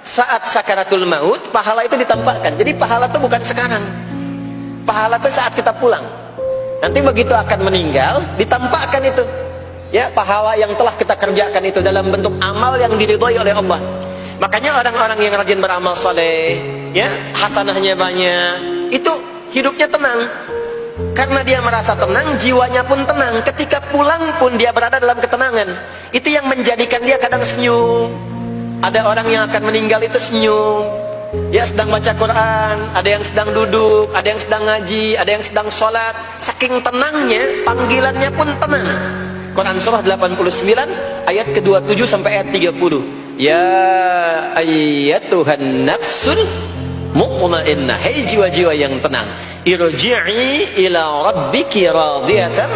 saat sakaratul maut pahala itu ditampakkan. Jadi pahala itu bukan sekarang, pahala itu saat kita pulang. Nanti begitu akan meninggal ditampakkan itu, ya, pahala yang telah kita kerjakan itu dalam bentuk amal yang diridhoi oleh Allah. Makanya orang-orang yang rajin beramal saleh, ya, hasanahnya banyak, itu hidupnya tenang. Karena dia merasa tenang, jiwanya pun tenang. Ketika pulang pun dia berada dalam ketenangan. Itu yang menjadikan dia kadang senyum. Ada orang yang akan meninggal itu senyum. Dia sedang baca Quran, ada yang sedang duduk, ada yang sedang ngaji, ada yang sedang sholat. Saking tenangnya, panggilannya pun tenang. Quran surah 89 ayat ke-27 sampai ayat 30. Ya ayyatuhan nafsul mutmainnah, hai jiwa-jiwa yang tenang, irji'i ila rabbiki radiyatan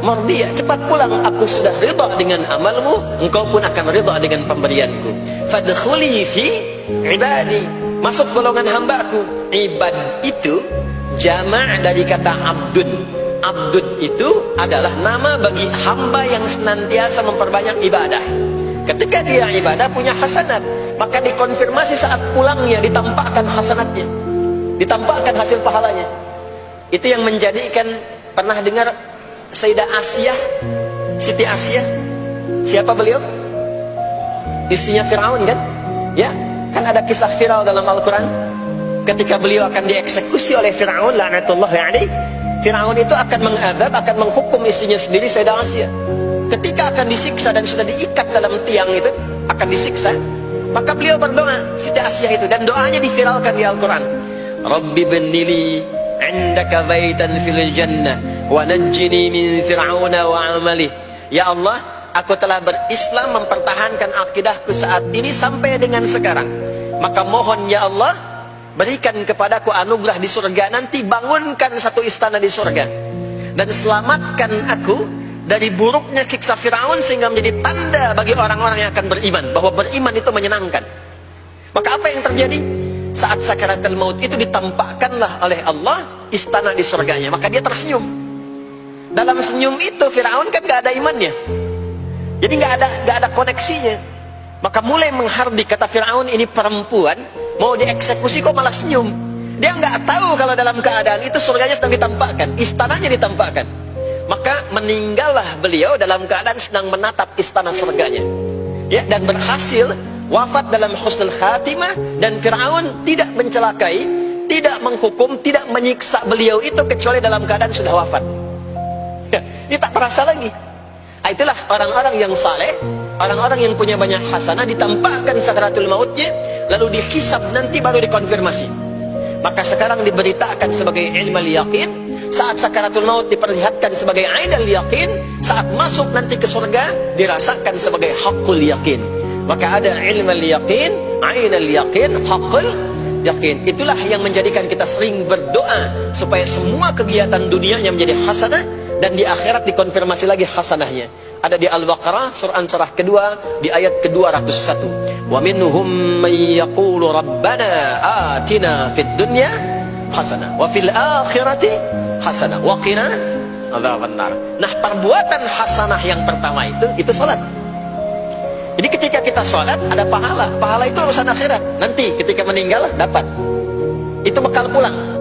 mardiyah, cepat pulang, aku sudah ridha dengan amalmu, engkau pun akan ridha dengan pemberianku. Fadkhuli fi ibadi, masuk golongan hambaku. Ibad itu jama' dari kata abdun. Abdun itu adalah nama bagi hamba yang senantiasa memperbanyak ibadah. Ketika dia ibadah punya hasanat, maka dikonfirmasi saat pulangnya, ditampakkan hasanatnya, ditampakkan hasil pahalanya. Itu yang menjadikan, pernah dengar Sayyidah Asyah, Siti Asyah? Siapa beliau? Istrinya Fir'aun kan? Ya, kan ada kisah Fir'aun dalam Al-Quran. Ketika beliau akan dieksekusi oleh Fir'aun, la'natullahi alaihi, Fir'aun itu akan mengadab, akan menghukum istrinya sendiri, Sayyidah Asyah. Ketika akan disiksa dan sudah diikat dalam tiang itu, akan disiksa, maka beliau berdoa, Siti Asyah itu, dan doanya diviralkan di Al-Quran. Rabbi bennili indaka baitan fil jannah wa najjini min fir'auna wa amalih. Ya Allah, aku telah berislam, mempertahankan akidahku saat ini sampai dengan sekarang, maka mohon ya Allah, berikan kepadaku anugerah di surga nanti, bangunkan satu istana di surga, dan selamatkan aku dari buruknya siksa Fir'aun, sehingga menjadi tanda bagi orang-orang yang akan beriman, bahwa beriman itu menyenangkan. Maka apa yang terjadi? Saat sakaratul maut itu ditampakkanlah oleh Allah istana di surganya, maka dia tersenyum. Dalam senyum itu Fir'aun kan gak ada imannya, jadi gak ada koneksinya. Maka mulai menghardik, kata Fir'aun, ini perempuan mau dieksekusi kok malah senyum. Dia nggak tahu kalau dalam keadaan itu surganya sedang ditampakkan, istananya ditampakkan. Maka meninggallah beliau dalam keadaan sedang menatap istana surganya, ya, dan berhasil wafat dalam husnul khatimah. Dan Fir'aun tidak mencelakai, tidak menghukum, tidak menyiksa beliau itu kecuali dalam keadaan sudah wafat, ya, dia tak terasa lagi. Itulah orang-orang yang saleh, orang-orang yang punya banyak hasanah, ditampakkan sakaratul mautnya, lalu dihisab, nanti baru dikonfirmasi. Maka sekarang diberitakan sebagai ilmal yaqin, saat sakaratul maut diperlihatkan sebagai ainal yaqin, saat masuk nanti ke surga dirasakan sebagai haqqul yaqin. Maka ada ilmal yaqin, ainal yaqin, haqqul yaqin. Itulah yang menjadikan kita sering berdoa supaya semua kegiatan dunianya menjadi hasanah, dan di akhirat dikonfirmasi lagi hasanahnya. Ada di Al-Baqarah surah kedua di ayat ke-201. Wa minhum may yaqulu rabbana atina fid dunya hasanah wa fil akhirati hasanah wa qina adzabannar. Nah, perbuatan hasanah yang pertama itu salat. Jadi ketika kita salat ada pahala. Pahala itu urusan akhirat. Nanti ketika meninggal dapat. Itu bekal pulang.